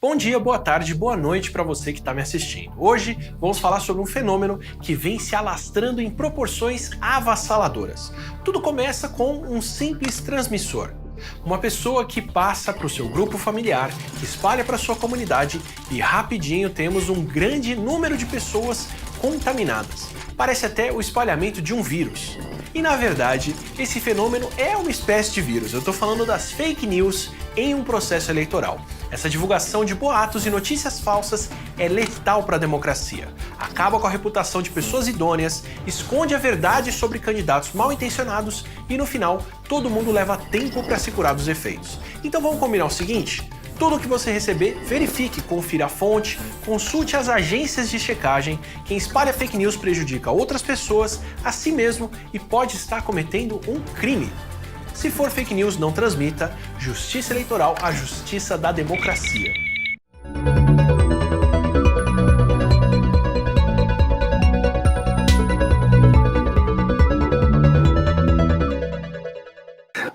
Bom dia, boa tarde, boa noite para você que está me assistindo. Hoje vamos falar sobre um fenômeno que vem se alastrando em proporções avassaladoras. Tudo começa com um simples transmissor. Uma pessoa que passa para o seu grupo familiar, que espalha para sua comunidade e rapidinho temos um grande número de pessoas contaminadas. Parece até o espalhamento de um vírus. E na verdade, esse fenômeno é uma espécie de vírus. Eu estou falando das fake news em um processo eleitoral. Essa divulgação de boatos e notícias falsas é letal para a democracia. Acaba com a reputação de pessoas idôneas, esconde a verdade sobre candidatos mal intencionados e no final todo mundo leva tempo para se curar dos efeitos. Então vamos combinar o seguinte? Tudo que você receber, verifique, confira a fonte, consulte as agências de checagem. Quem espalha fake news prejudica outras pessoas, a si mesmo e pode estar cometendo um crime. Se for fake news, não transmita. Justiça eleitoral, a justiça da democracia.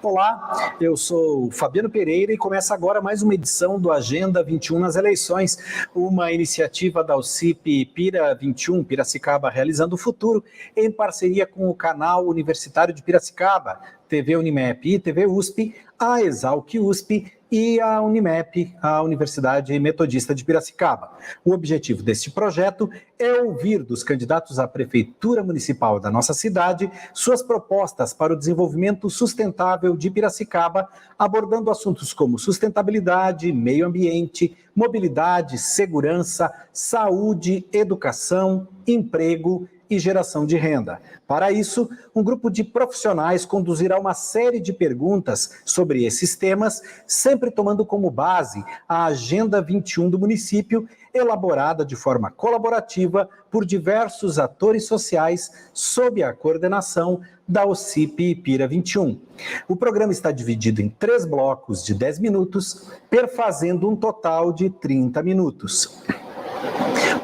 Olá, eu sou Fabiano Pereira e começa agora mais uma edição do Agenda 21 nas eleições, uma iniciativa da UCIP Pira 21, Piracicaba Realizando o Futuro, em parceria com o canal Universitário de Piracicaba, TV Unimep e TV USP, a Exalc USP e a Unimep, a Universidade Metodista de Piracicaba. O objetivo deste projeto é ouvir dos candidatos à Prefeitura Municipal da nossa cidade suas propostas para o desenvolvimento sustentável de Piracicaba, abordando assuntos como sustentabilidade, meio ambiente, mobilidade, segurança, saúde, educação, emprego e geração de renda. Para isso, um grupo de profissionais conduzirá uma série de perguntas sobre esses temas, sempre tomando como base a Agenda 21 do município, elaborada de forma colaborativa por diversos atores sociais sob a coordenação da UCIP Pira 21. O programa está dividido em 3 blocos de 10 minutos, perfazendo um total de 30 minutos.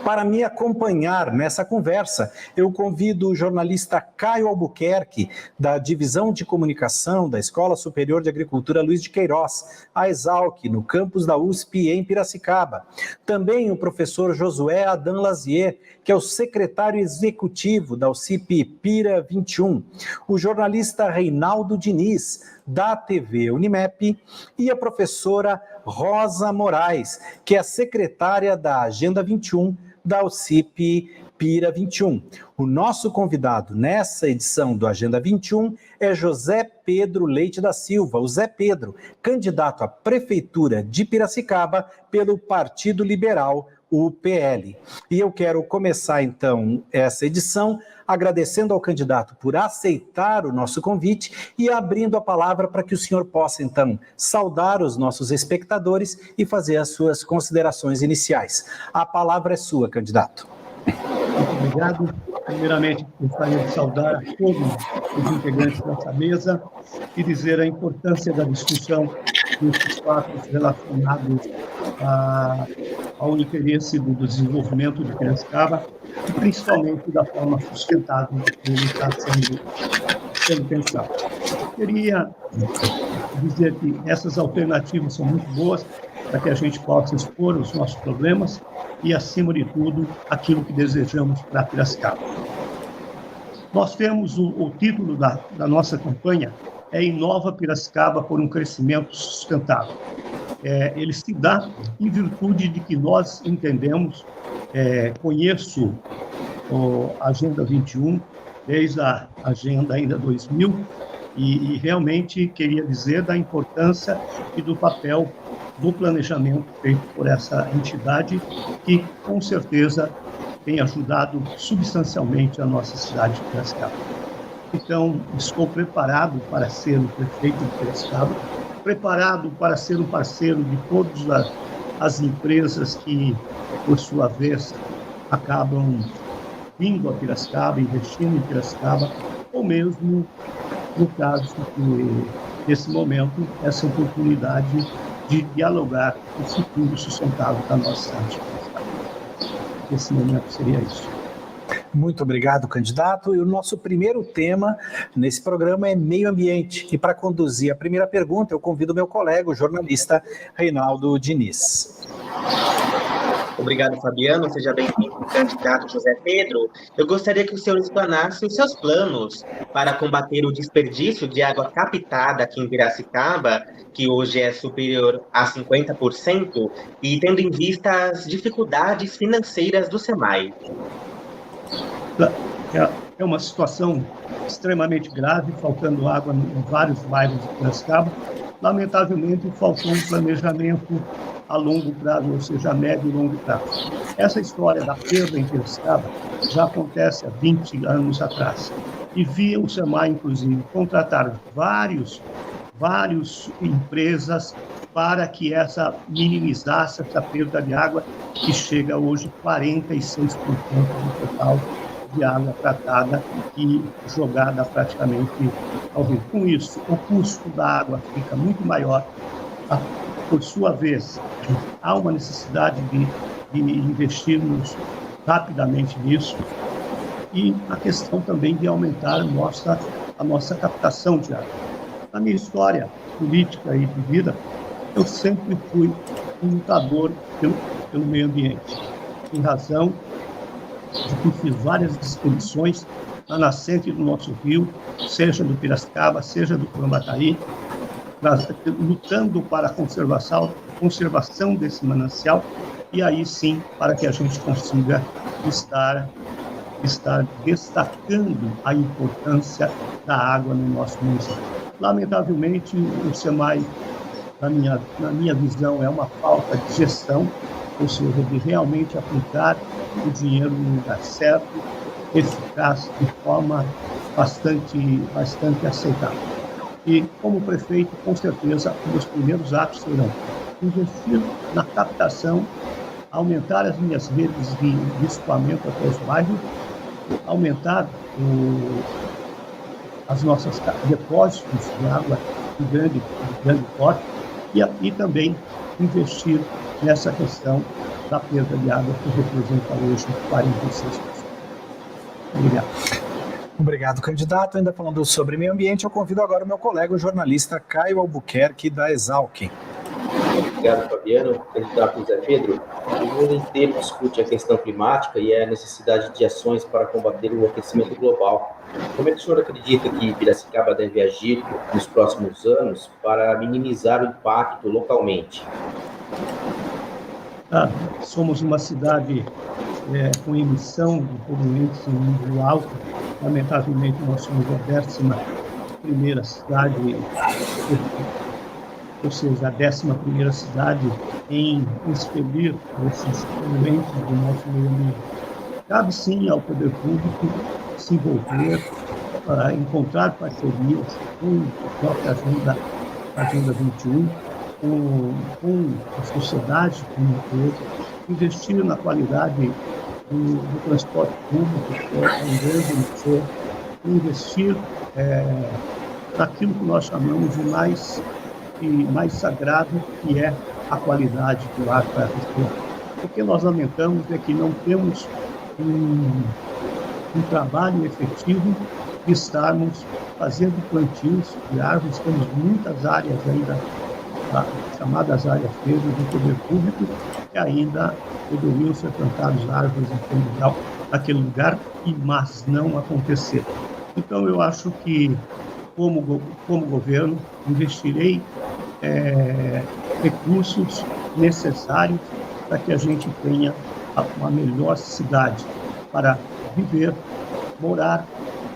Para me acompanhar nessa conversa, eu convido o jornalista Caio Albuquerque, da Divisão de Comunicação da Escola Superior de Agricultura Luiz de Queiroz, a Exalc, no campus da USP em Piracicaba. Também o professor Josué Adam Lazier, que é o secretário executivo da UCIP Pira 21. O jornalista Reinaldo Diniz, da TV Unimep, e a professora Rosa Moraes, que é a secretária da Agenda 21 da UCIP Pira 21. O nosso convidado nessa edição do Agenda 21 é José Pedro Leite da Silva, o Zé Pedro, candidato à Prefeitura de Piracicaba pelo Partido Liberal, o PL. E eu quero começar então essa edição agradecendo ao candidato por aceitar o nosso convite e abrindo a palavra para que o senhor possa então saudar os nossos espectadores e fazer as suas considerações iniciais. A palavra é sua, candidato. Muito obrigado. Primeiramente, gostaria de saudar a todos os integrantes dessa mesa e dizer a importância da discussão desses fatos relacionados ao interesse do desenvolvimento de Piracicaba e principalmente da forma sustentável que ele está sendo pensado. Queria dizer que essas alternativas são muito boas para que a gente possa expor os nossos problemas e, acima de tudo, aquilo que desejamos para Piracicaba. Nós temos o título da nossa campanha é Inova Piracicaba por um crescimento sustentável. Ele se dá em virtude de que nós entendemos, conheço a Agenda 21, desde a Agenda ainda 2000, e realmente queria dizer da importância e do papel do planejamento feito por essa entidade, que com certeza tem ajudado substancialmente a nossa cidade de Piracicaba. Então, estou preparado para ser o prefeito de Piracicaba, preparado para ser um parceiro de todas as empresas que, por sua vez, acabam vindo a Piracicaba, investindo em Piracicaba, ou mesmo, no caso que, nesse momento, essa oportunidade de dialogar o futuro sustentável da nossa cidade de Piracicaba. Esse momento seria isso. Muito obrigado, candidato. E o nosso primeiro tema nesse programa é meio ambiente. E para conduzir a primeira pergunta, eu convido meu colega, o jornalista Reinaldo Diniz. Obrigado, Fabiano. Seja bem-vindo, candidato José Pedro. Eu gostaria que o senhor explanasse os seus planos para combater o desperdício de água captada aqui em Piracicaba, que hoje é superior a 50%, e tendo em vista as dificuldades financeiras do SEMAI. É uma situação extremamente grave, faltando água em vários bairros de Piracicaba. Lamentavelmente, faltou um planejamento a longo prazo, ou seja, a médio e longo prazo. Essa história da perda em Piracicaba já acontece há 20 anos atrás. E via o SEMAI, inclusive, contratar várias empresas para que minimizasse essa perda de água, que chega hoje a 46% do total de água tratada e jogada praticamente ao rio. Com isso, o custo da água fica muito maior. Por sua vez, há uma necessidade de investirmos rapidamente nisso, e a questão também de aumentar a nossa captação de água. Na minha história política e de vida, eu sempre fui um lutador pelo meio ambiente, em razão de que fiz várias expedições na nascente do nosso rio, seja do Piracicaba, seja do Curumbataí, lutando para a conservação desse manancial, e aí sim, para que a gente consiga estar destacando a importância da água no nosso município. Lamentavelmente, o SEMAI, na minha visão, é uma falta de gestão, ou seja, de realmente aplicar o dinheiro no lugar certo, eficaz, de forma bastante aceitável. E, como prefeito, com certeza, um dos primeiros atos serão investir na captação, aumentar as minhas redes de escoamento até os bairros, aumentar as nossas depósitos de água de grande porte e também investir nessa questão da perda de água, que representa hoje 46%. Obrigado. Obrigado, candidato. Ainda falando sobre meio ambiente, eu convido agora o meu colega, o jornalista Caio Albuquerque, da Exalc. Obrigado, Fabiano. Candidato José Pedro, o mundo inteiro discute a questão climática e a necessidade de ações para combater o aquecimento global. Como é que o senhor acredita que Piracicaba deve agir nos próximos anos para minimizar o impacto localmente? Somos uma cidade com emissão de poluentes em nível alto. Lamentavelmente, nós somos a 11ª cidade, ou seja, a 11ª cidade em expelir esses poluentes do nosso meio ambiente. Cabe sim ao poder público se envolver, encontrar parcerias com a própria Agenda 21, com a sociedade como um todo, investir na qualidade do transporte público, que é um grande liceu, investir naquilo que nós chamamos de mais sagrado, que é a qualidade do ar para respirar. O que nós lamentamos é que não temos um trabalho efetivo de estarmos fazendo plantios de árvores. Temos muitas áreas ainda, chamadas áreas verdes do poder público, que ainda poderiam ser plantadas árvores em fundo rural naquele lugar, mas não aconteceu. Então, eu acho que, como governo, investirei recursos necessários para que a gente tenha uma melhor cidade para viver, morar,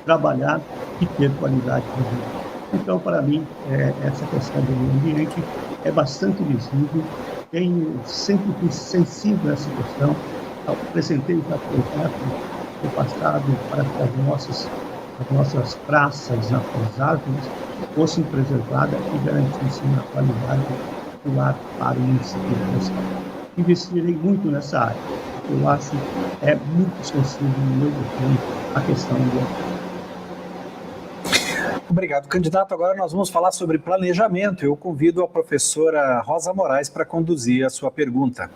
trabalhar e ter qualidade de vida. Então, para mim, essa questão do meio ambiente é bastante visível. Sempre fui sensível a essa questão. Apresentei já projetos no passado para que as nossas praças, as árvores, fossem preservadas e garantissem a qualidade do ar para o município de Piracicaba. Investirei muito nessa área. Eu acho que é muito sensível no meu governo a questão ambiental. Obrigado, candidato. Agora nós vamos falar sobre planejamento. Eu convido a professora Rosa Moraes para conduzir a sua pergunta.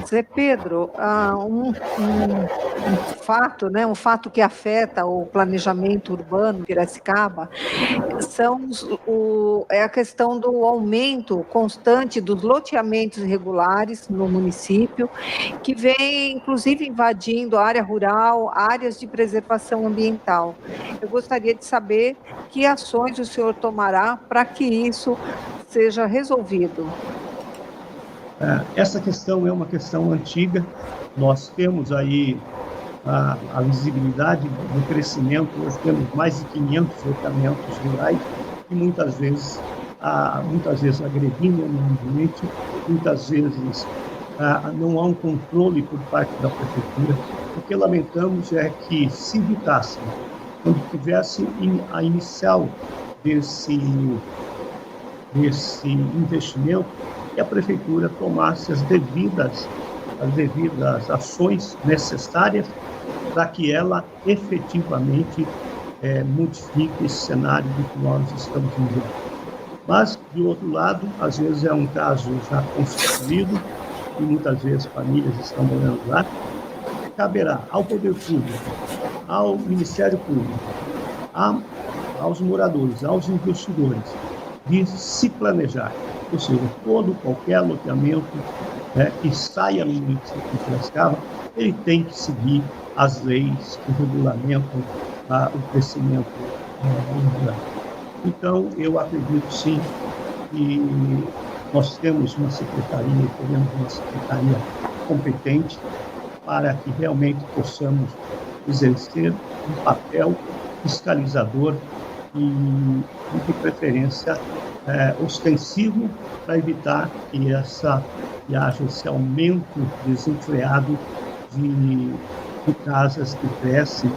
Zé Pedro, fato, né, um fato que afeta o planejamento urbano de Piracicaba é a questão do aumento constante dos loteamentos irregulares no município, que vem, inclusive, invadindo a área rural, áreas de preservação ambiental. Eu gostaria de saber que ações o senhor tomará para que isso seja resolvido. Essa questão é uma questão antiga. Nós temos aí a visibilidade do crescimento. Nós temos mais de 500 loteamentos rurais e muitas vezes agredindo o meio ambiente, muitas vezes não há um controle por parte da prefeitura. O que lamentamos é que se evitasse, quando tivesse a inicial desse investimento, que a prefeitura tomasse as devidas ações necessárias para que ela efetivamente modifique esse cenário do que nós estamos vivendo. Mas, de outro lado, às vezes é um caso já constituído e muitas vezes famílias estão morando lá. Caberá ao Poder Público, ao Ministério Público, aos moradores, aos investidores, de se planejar. Ou seja, qualquer loteamento que saia no município de Piracicaba, ele tem que seguir as leis que regulamentam o crescimento urbano. Então, eu acredito sim que nós temos uma secretaria competente para que realmente possamos exercer um papel fiscalizador e de preferência ostensivo para evitar que haja esse aumento desenfreado de casas que crescem,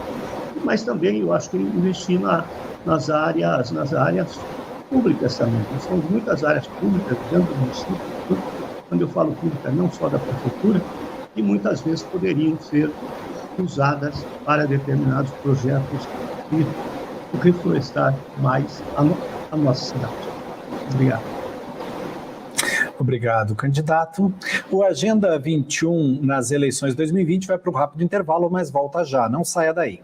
mas também eu acho que investir nas áreas públicas também. Nós temos muitas áreas públicas dentro do município, quando eu falo pública, não só da prefeitura, que muitas vezes poderiam ser usadas para determinados projetos e reflorestar mais a nossa cidade. Obrigado. Obrigado, candidato. O Agenda 21 nas eleições 2020 vai para um rápido intervalo, mas volta já. Não saia daí.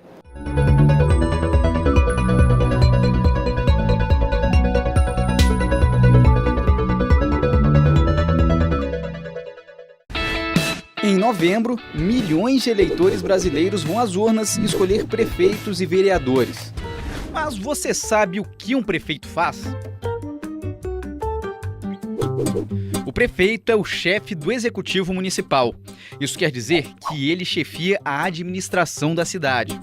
Em novembro, milhões de eleitores brasileiros vão às urnas escolher prefeitos e vereadores. Mas você sabe o que um prefeito faz? O prefeito é o chefe do executivo municipal. Isso quer dizer que ele chefia a administração da cidade.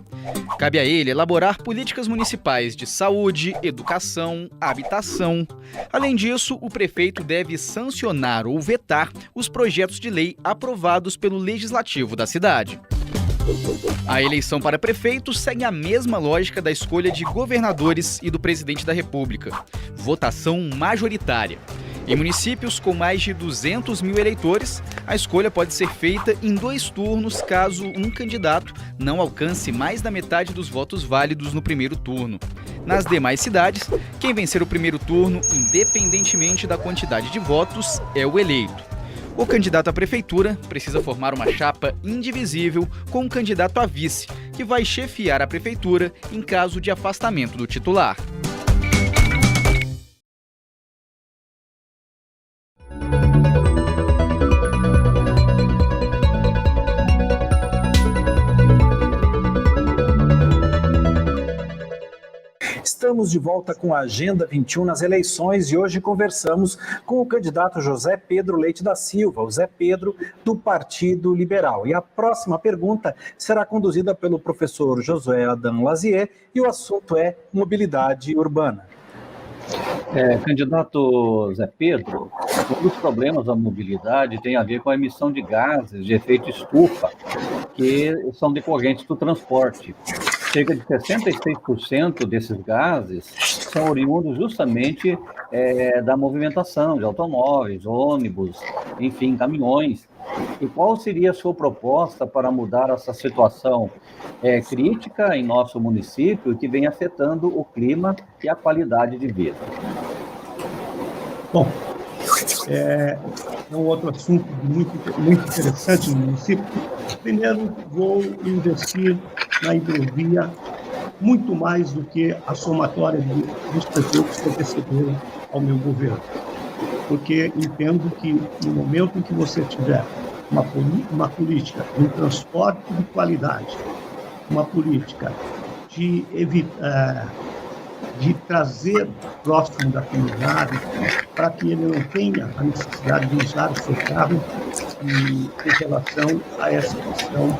Cabe a ele elaborar políticas municipais de saúde, educação, habitação. Além disso, o prefeito deve sancionar ou vetar os projetos de lei aprovados pelo legislativo da cidade. A eleição para prefeito segue a mesma lógica da escolha de governadores e do presidente da República: votação majoritária. Em municípios com mais de 200 mil eleitores, a escolha pode ser feita em 2 turnos caso um candidato não alcance mais da metade dos votos válidos no primeiro turno. Nas demais cidades, quem vencer o primeiro turno, independentemente da quantidade de votos, é o eleito. O candidato à prefeitura precisa formar uma chapa indivisível com um candidato a vice, que vai chefiar a prefeitura em caso de afastamento do titular. Estamos de volta com a Agenda 21 nas eleições e hoje conversamos com o candidato José Pedro Leite da Silva, o Zé Pedro, do Partido Liberal. E a próxima pergunta será conduzida pelo professor Josué Adam Lazier e o assunto é mobilidade urbana. Candidato Zé Pedro, um dos problemas da mobilidade tem a ver com a emissão de gases de efeito estufa, que são decorrentes do transporte. Cerca de 66% desses gases são oriundos justamente da movimentação de automóveis, ônibus, enfim, caminhões. E qual seria a sua proposta para mudar essa situação crítica em nosso município que vem afetando o clima e a qualidade de vida? Bom, é um outro assunto muito interessante no município. Primeiro, vou investir na hidrovia muito mais do que a somatória dos prefeitos que antecederam ao meu governo. Porque entendo que no momento em que você tiver uma política de um transporte de qualidade, uma política de trazer próximo da comunidade, para que ele não tenha a necessidade de usar o seu carro em relação a essa questão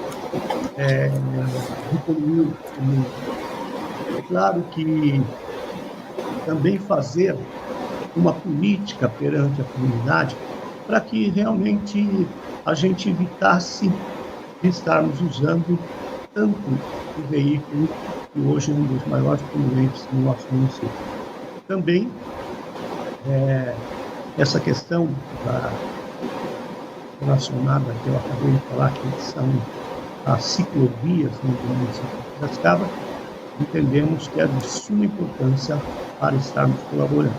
de poluir. É claro que também fazer uma política perante a comunidade para que realmente a gente evitasse de estarmos usando tanto o veículo que hoje é um dos maiores poluentes no nosso município. Também essa questão relacionada que eu acabei de falar, que são as ciclovias no município de Piracicaba, entendemos que é de suma importância para estarmos colaborando.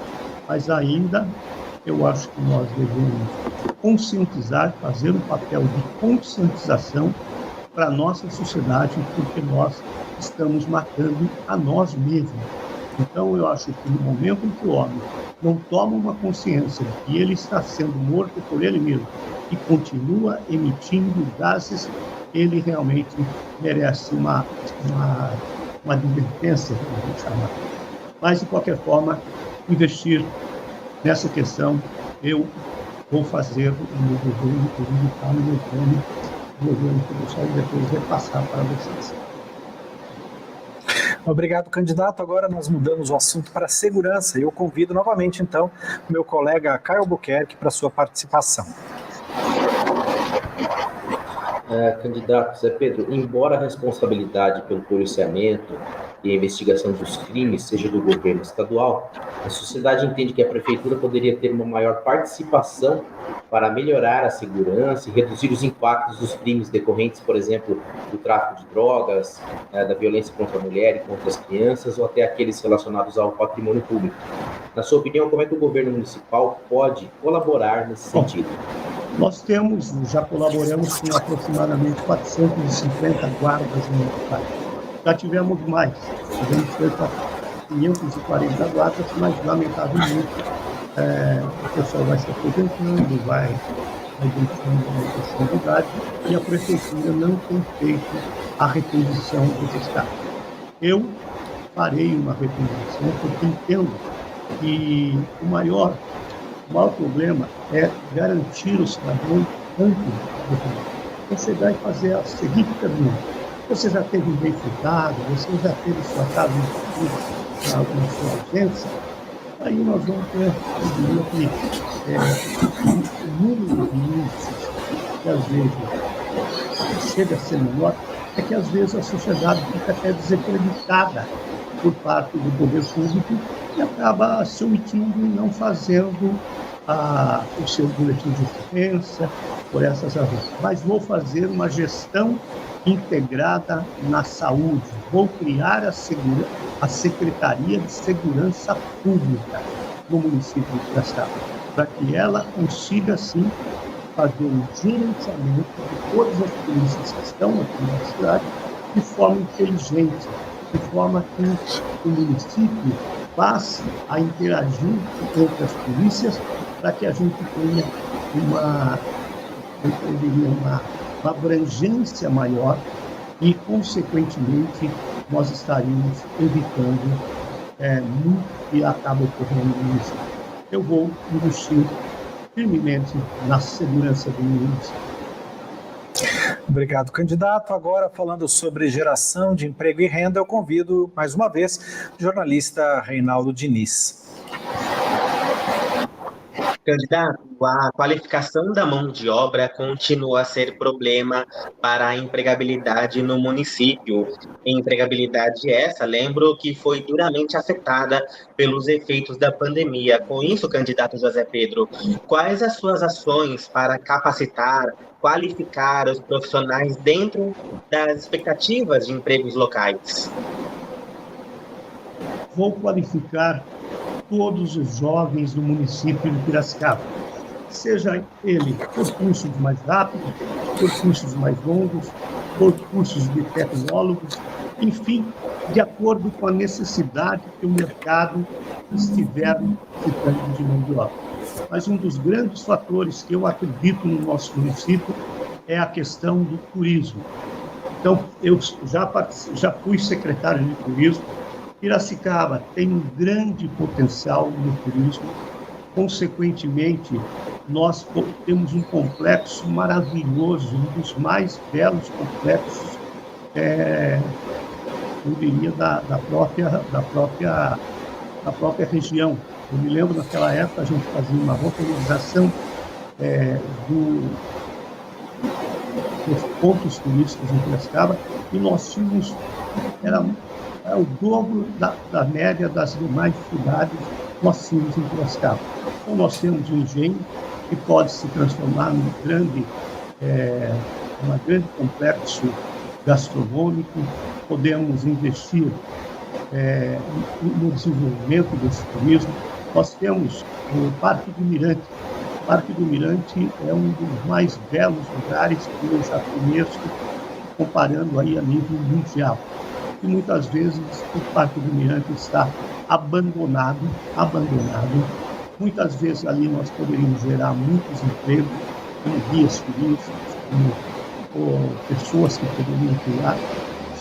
Mas ainda, eu acho que nós devemos conscientizar, fazer um papel de conscientização para a nossa sociedade, porque nós estamos matando a nós mesmos. Então, eu acho que no momento em que o homem não toma uma consciência de que ele está sendo morto por ele mesmo e continua emitindo gases, ele realmente merece uma advertência, vamos chamar. Mas, de qualquer forma, investir nessa questão, eu vou fazer no governo, está no meu plano, o governo que eu só depois repassar para vocês. Obrigado, candidato. Agora nós mudamos o assunto para segurança e eu convido novamente, então, o meu colega Caio Albuquerque para sua participação. Candidato Zé Pedro, embora a responsabilidade pelo policiamento e a investigação dos crimes seja do governo estadual, a sociedade entende que a prefeitura poderia ter uma maior participação para melhorar a segurança e reduzir os impactos dos crimes decorrentes, por exemplo, do tráfico de drogas, da violência contra a mulher e contra as crianças, ou até aqueles relacionados ao patrimônio público. Na sua opinião, como é que o governo municipal pode colaborar nesse sentido? Nós já colaboramos com aproximadamente 450 guardas municipais. Já tivemos mais, tivemos cerca de 540 guardas, mas lamentavelmente o pessoal vai se aposentando, vai deixando a questão de idade, e a prefeitura não tem feito a reposição desses casos. Eu farei uma reposição porque entendo que o maior problema é garantir o cidadão antes de você chegar e fazer a seguinte pergunta: você já teve identificado, você já teve sua casa na sua ausência? Aí nós vamos ter, eu diria que o número de índices que às vezes chega a ser menor, é que às vezes a sociedade fica até desacreditada por parte do poder público e acaba se omitindo e não fazendo o seu boletim de ocorrência por essas razões. Mas vou fazer uma gestão integrada na saúde. Vou criar a Secretaria de Segurança Pública no município de Piracicaba, para que ela consiga, sim, fazer um gerenciamento de todas as polícias que estão aqui na cidade de forma inteligente, de forma que o município passe a interagir com outras polícias para que a gente tenha uma abrangência maior e, consequentemente, nós estaríamos evitando muito que acaba ocorrendo no município. Eu vou investir firmemente na segurança do município. Obrigado, candidato. Agora, falando sobre geração de emprego e renda, eu convido, mais uma vez, o jornalista Reinaldo Diniz. Candidato, a qualificação da mão de obra continua a ser problema para a empregabilidade no município. Empregabilidade essa, lembro que foi duramente afetada pelos efeitos da pandemia. Com isso, candidato José Pedro, quais as suas ações para capacitar, qualificar os profissionais dentro das expectativas de empregos locais? Vou qualificar todos os jovens do município de Piracicaba. seja ele por cursos mais rápidos, por cursos mais longos, por cursos de tecnólogos, enfim, de acordo com a necessidade que o mercado estiver necessitando de mão de obra. Mas um dos grandes fatores que eu acredito no nosso município é a questão do turismo. Então, eu já fui secretário de turismo. Piracicaba tem um grande potencial no turismo. Consequentemente, nós temos um complexo maravilhoso, um dos mais belos complexos, eu diria, da própria região. Eu me lembro, naquela época, a gente fazia uma rotarização dos pontos turísticos em Piracicaba, e nós tínhamos, era o dobro da média das demais cidades, nós tínhamos em Piracicaba. Então, nós temos um engenho que pode se transformar num grande complexo gastronômico, podemos investir no desenvolvimento desse turismo. Nós temos o Parque do Mirante. O Parque do Mirante é um dos mais belos lugares que eu já conheço, comparando aí a nível mundial. E muitas vezes o Parque do Mirante está abandonado. Muitas vezes ali nós poderíamos gerar muitos empregos, como guias turísticos, como pessoas que poderiam criar,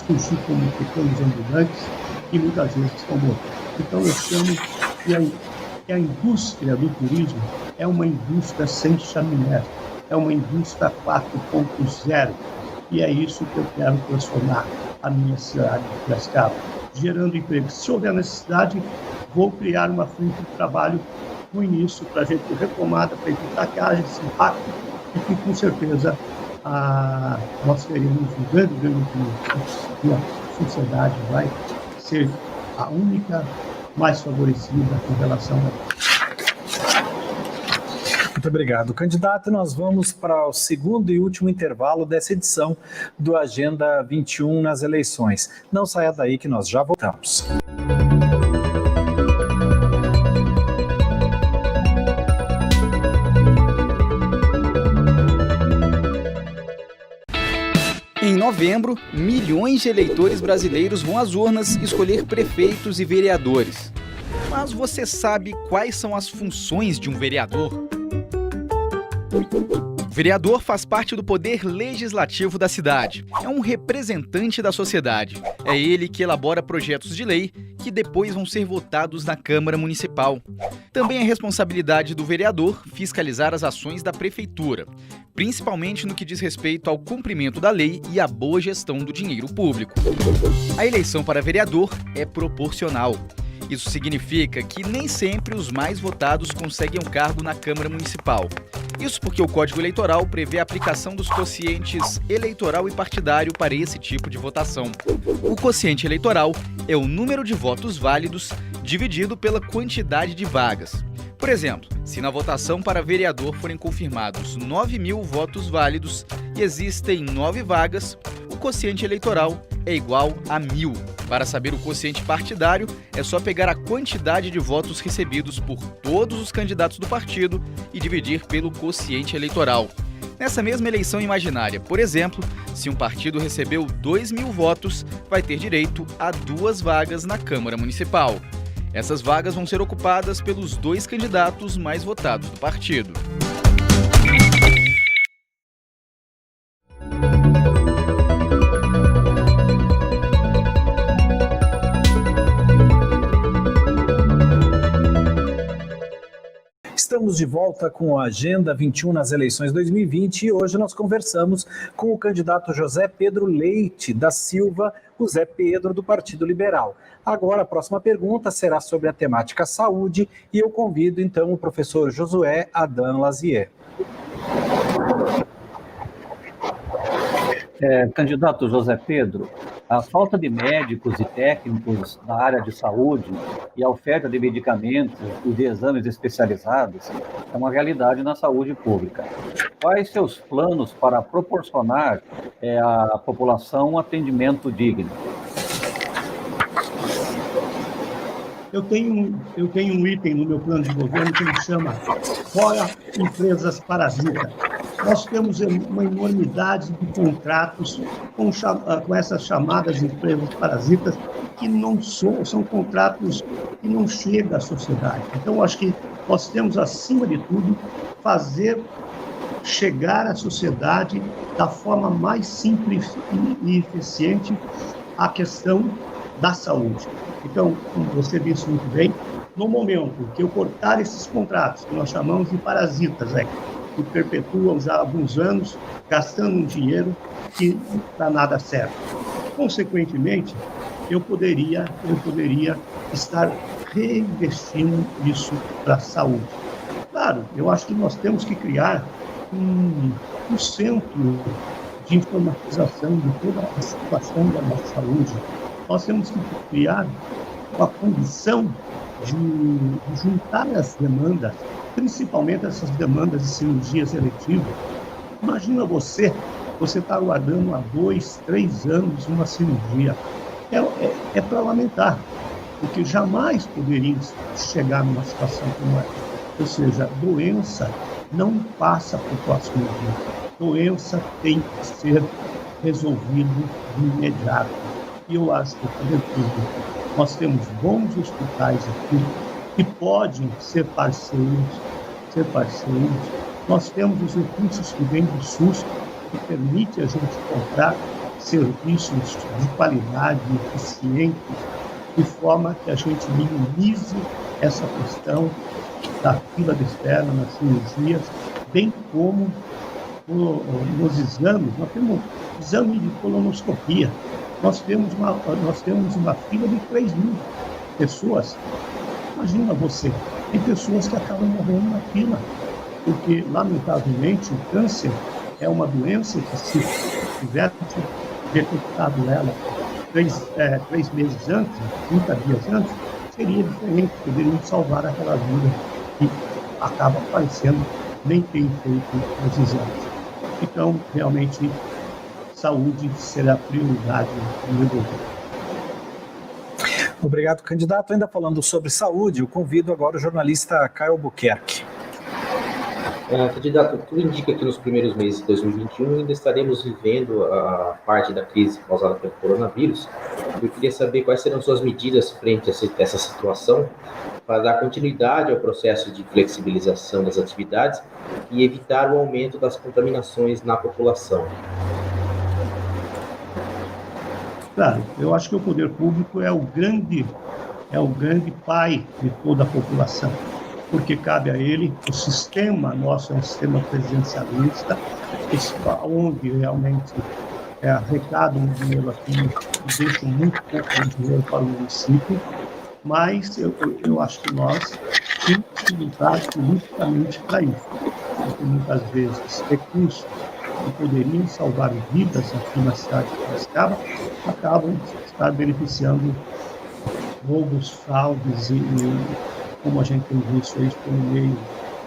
surgir como pequenos ambulantes, e muitas vezes estão mortos. Então eu chamo que a indústria do turismo é uma indústria sem chaminé, é uma indústria 4.0, e é isso que eu quero transformar a minha cidade de Piracicaba, gerando emprego. Se houver necessidade, vou criar uma frente de trabalho no início para a gente retomada, para evitar que haja esse impacto, e que com certeza nós teremos um grande e a sociedade vai ser a única mais favorecida com relação a... Muito obrigado, candidato. Nós vamos para o segundo e último intervalo dessa edição do Agenda 21 nas eleições. Não saia daí que nós já voltamos. Em novembro, milhões de eleitores brasileiros vão às urnas escolher prefeitos e vereadores. Mas você sabe quais são as funções de um vereador? O vereador faz parte do poder legislativo da cidade. É um representante da sociedade. É ele que elabora projetos de lei que depois vão ser votados na Câmara Municipal. Também é responsabilidade do vereador fiscalizar as ações da prefeitura, principalmente no que diz respeito ao cumprimento da lei e à boa gestão do dinheiro público. A eleição para vereador é proporcional. Isso significa que nem sempre os mais votados conseguem um cargo na Câmara Municipal. Isso porque o Código Eleitoral prevê a aplicação dos quocientes eleitoral e partidário para esse tipo de votação. O quociente eleitoral é o número de votos válidos dividido pela quantidade de vagas. Por exemplo, se na votação para vereador forem confirmados 9.000 votos válidos e existem 9 vagas, o quociente eleitoral é igual a 1.000. Para saber o quociente partidário, é só pegar a quantidade de votos recebidos por todos os candidatos do partido e dividir pelo quociente eleitoral. Nessa mesma eleição imaginária, por exemplo, se um partido recebeu 2.000 votos, vai ter direito a 2 vagas na Câmara Municipal. Essas vagas vão ser ocupadas pelos 2 candidatos mais votados do partido. Estamos de volta com a Agenda 21 nas eleições 2020 e hoje nós conversamos com o candidato José Pedro Leite da Silva, o Zé Pedro, do Partido Liberal. Agora, a próxima pergunta será sobre a temática saúde e eu convido então o professor Josué Adam Lazier. Candidato José Pedro, a falta de médicos e técnicos na área de saúde e a oferta de medicamentos e de exames especializados é uma realidade na saúde pública. Quais seus planos para proporcionar à população um atendimento digno? Eu tenho um item no meu plano de governo que ele chama Fora Empresas Parasitas. Nós temos uma enormidade de contratos com essas chamadas empresas parasitas que não são contratos que não chegam à sociedade. Então, acho que nós temos, acima de tudo, fazer chegar à sociedade da forma mais simples e eficiente a questão da saúde. Então, como você disse muito bem, no momento que eu cortar esses contratos, que nós chamamos de parasitas, que perpetuam já há alguns anos, gastando um dinheiro que para nada serve. Consequentemente, eu poderia estar reinvestindo isso para a saúde. Claro, eu acho que nós temos que criar um centro de informatização de toda a situação da nossa saúde. Nós temos que criar uma condição de juntar as demandas, principalmente essas demandas de cirurgias eletivas. Imagina você está aguardando há 2, 3 anos uma cirurgia. É para lamentar, porque jamais poderíamos chegar numa situação como essa. Ou seja, a doença não passa para o próximo dia. Doença tem que ser resolvida de imediato. E eu acho que, nós temos bons hospitais aqui que podem ser parceiros. Nós temos os recursos que vêm do SUS que permite a gente comprar serviços de qualidade, eficientes, de forma que a gente minimize essa questão da fila de espera nas cirurgias, bem como nos exames. Nós temos exame de colonoscopia. Nós temos uma fila de 3 mil pessoas. Imagina você, tem pessoas que acabam morrendo na fila, porque, lamentavelmente, o câncer é uma doença que, se tivesse detectado ela 3 meses antes, 30 dias antes, seria diferente, poderíamos salvar aquela vida que acaba aparecendo, nem tem feito os exames. Então, realmente, saúde será prioridade no meu governo. Obrigado, candidato. Ainda falando sobre saúde, eu convido agora o jornalista Caio Albuquerque. Candidato, tudo indica que nos primeiros meses de 2021 ainda estaremos vivendo a parte da crise causada pelo coronavírus. Eu queria saber quais serão suas medidas frente a essa situação para dar continuidade ao processo de flexibilização das atividades e evitar o aumento das contaminações na população. Claro, eu acho que o poder público é o grande pai de toda a população, porque cabe a ele, o sistema nosso é um sistema presidencialista, onde realmente arrecada um dinheiro aqui e deixa muito pouco de dinheiro para o município, mas eu acho que nós temos que lutar politicamente para isso, porque muitas vezes recursos que poderiam salvar vidas aqui na cidade de Piracicaba acabam estar beneficiando roubos, fraudes e como a gente tem visto aí pelo meio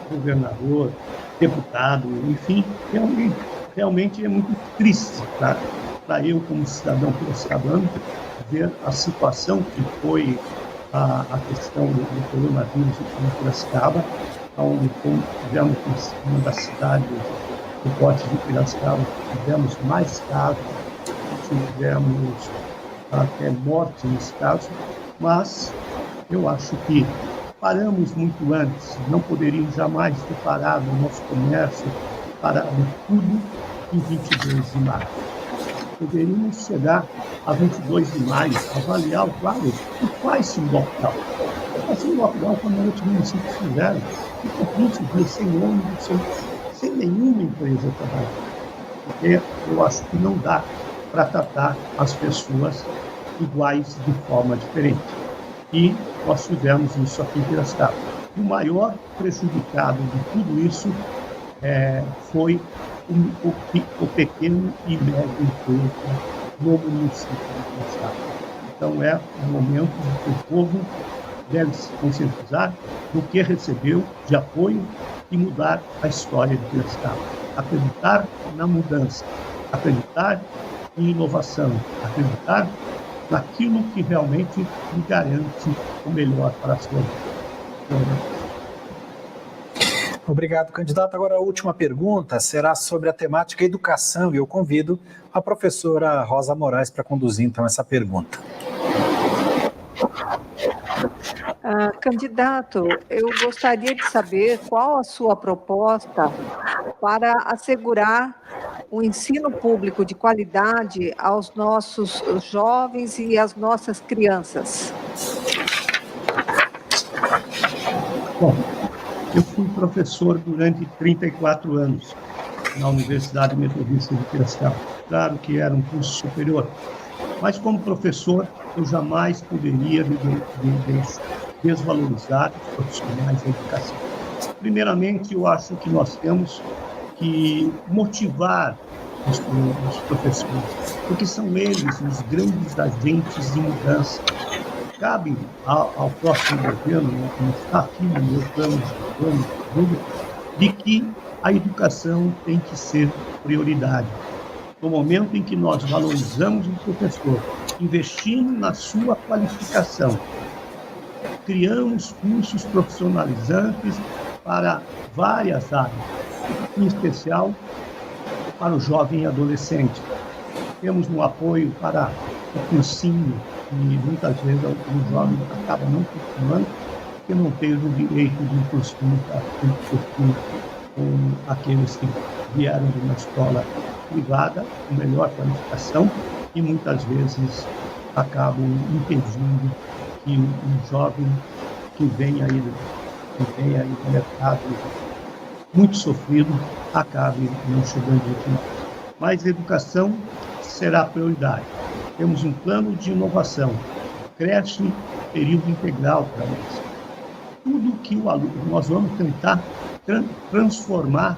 governador, deputado, enfim, realmente é muito triste para eu, como cidadão piracicabano, ver a situação que foi a questão do coronavírus aqui em Piracicaba, onde tivemos uma das cidades do Porto de Piracicaba, tivemos mais casos, tivemos até morte nesse caso, mas eu acho que paramos muito antes, não poderíamos jamais ter parado o nosso comércio, parado tudo em 22 de março. Poderíamos chegar a 22 de maio, avaliar o quadro e faz-se um lockdown. Faz-se um lockdown como outros municípios fizeram, ficou 20 dias sem ônibus, sem nenhuma empresa trabalhando. Porque eu acho que não dá para tratar as pessoas iguais de forma diferente. E nós tivemos isso aqui em Piracicaba. O maior prejudicado de tudo isso foi o pequeno e médio empresa no município de Piracicaba. Então é um momento em que o povo deve se conscientizar do que recebeu de apoio e mudar a história de Piracicaba. Acreditar na mudança, acreditar em inovação, acreditar naquilo que realmente me garante o melhor para a sua vida. Obrigado, candidato. Agora a última pergunta será sobre a temática educação e eu convido a professora Rosa Moraes para conduzir então essa pergunta. Candidato, eu gostaria de saber qual a sua proposta para assegurar um ensino público de qualidade aos nossos jovens e às nossas crianças. Bom, eu fui professor durante 34 anos na Universidade Metodista de Piracicaba. Claro que era um curso superior, mas como professor eu jamais poderia desvalorizar os profissionais da educação. Primeiramente, eu acho que nós temos que motivar os professores, porque são eles os grandes agentes de mudança. Cabe ao próximo governo, como está aqui no meu plano de que a educação tem que ser prioridade. No momento em que nós valorizamos o professor, investindo na sua qualificação, criamos cursos profissionalizantes para várias áreas, em especial para o jovem e adolescente. Temos um apoio para o cursinho, e muitas vezes o jovem acaba não funcionando, porque não teve o direito de um cursinho com aqueles que vieram de uma escola privada, com melhor qualificação, e muitas vezes acabam impedindo que um jovem que vem aí do mercado muito sofrido acabe não chegando aqui. Mas a educação será prioridade. Temos um plano de inovação, creche, período integral para nós. Tudo que o aluno, nós vamos tentar transformar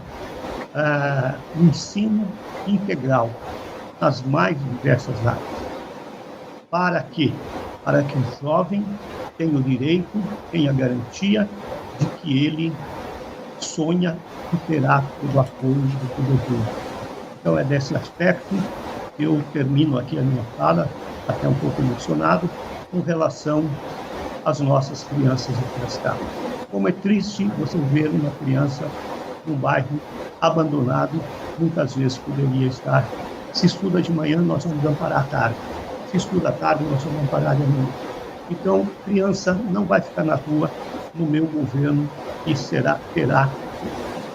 o ensino integral nas mais diversas áreas. Para quê? Para que o jovem tenha o direito, tenha a garantia de que ele sonha e terá todo o apoio do poder público. Então, é desse aspecto que eu termino aqui a minha fala, até um pouco emocionado, com relação às nossas crianças de Piracicaba. Como é triste você ver uma criança num bairro abandonado, muitas vezes poderia estar. Se estuda de manhã, nós vamos amparar à tarde. Se estuda à tarde, nós vamos amparar de noite. Então, criança não vai ficar na rua no meu governo e terá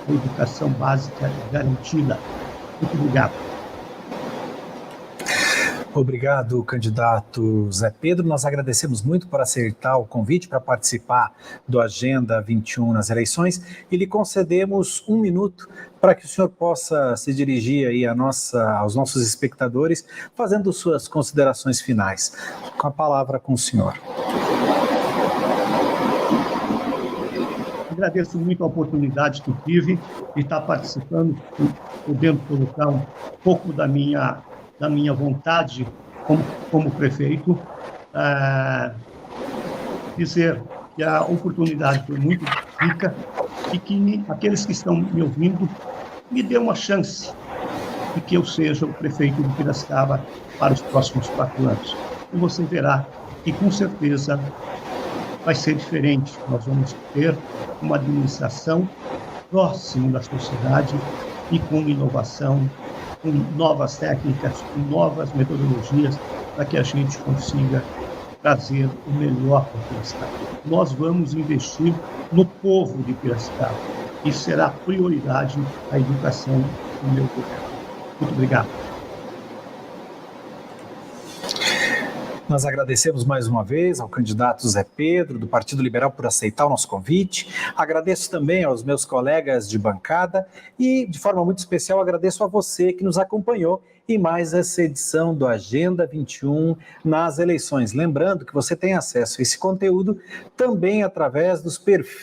a educação básica garantida. Muito obrigado. Obrigado, candidato Zé Pedro. Nós agradecemos muito por aceitar o convite para participar do Agenda 21 nas eleições e lhe concedemos 1 minuto para que o senhor possa se dirigir aí aos nossos espectadores, fazendo suas considerações finais. Com a palavra com o senhor. Agradeço muito a oportunidade que tive de estar participando, podendo colocar um pouco da minha vontade como prefeito, dizer que a oportunidade foi muito rica e que aqueles que estão me ouvindo me dê uma chance de que eu seja o prefeito de Piracicaba para os próximos 4 anos. E você verá que, com certeza, vai ser diferente. Nós vamos ter uma administração próxima da sociedade e com inovação, com novas técnicas, com novas metodologias, para que a gente consiga trazer o melhor para Piracicaba. Nós vamos investir no povo de Piracicaba e será prioridade a educação do meu governo. Muito obrigado. Nós agradecemos mais uma vez ao candidato Zé Pedro, do Partido Liberal, por aceitar o nosso convite. Agradeço também aos meus colegas de bancada e, de forma muito especial, agradeço a você que nos acompanhou em mais essa edição do Agenda 21 nas eleições. Lembrando que você tem acesso a esse conteúdo também através dos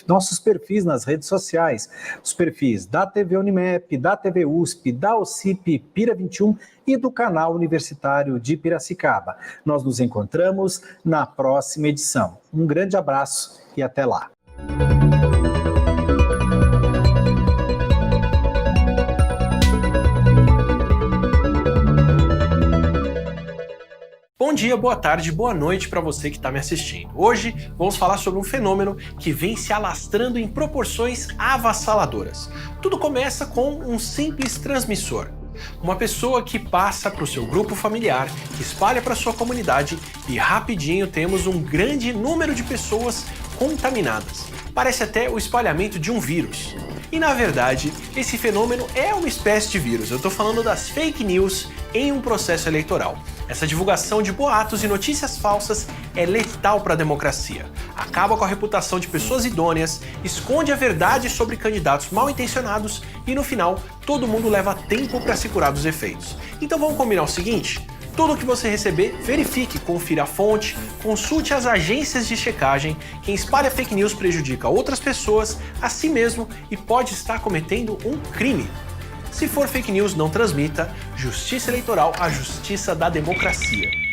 nossos perfis nas redes sociais, os perfis da TV Unimep, da TV USP, da OCIP Pira 21 e do canal universitário de Piracicaba. Nós nos encontramos na próxima edição. Um grande abraço e até lá. Bom dia, boa tarde, boa noite para você que está me assistindo. Hoje vamos falar sobre um fenômeno que vem se alastrando em proporções avassaladoras. Tudo começa com um simples transmissor. Uma pessoa que passa para o seu grupo familiar, que espalha para sua comunidade e rapidinho temos um grande número de pessoas contaminadas. Parece até o espalhamento de um vírus. E na verdade, esse fenômeno é uma espécie de vírus. Eu estou falando das fake news em um processo eleitoral. Essa divulgação de boatos e notícias falsas é letal para a democracia. Acaba com a reputação de pessoas idôneas, esconde a verdade sobre candidatos mal intencionados e no final todo mundo leva tempo para se curar dos efeitos. Então vamos combinar o seguinte? Tudo o que você receber, verifique, confira a fonte, consulte as agências de checagem. Quem espalha fake news prejudica outras pessoas, a si mesmo e pode estar cometendo um crime. Se for fake news, não transmita. Justiça eleitoral, a justiça da democracia.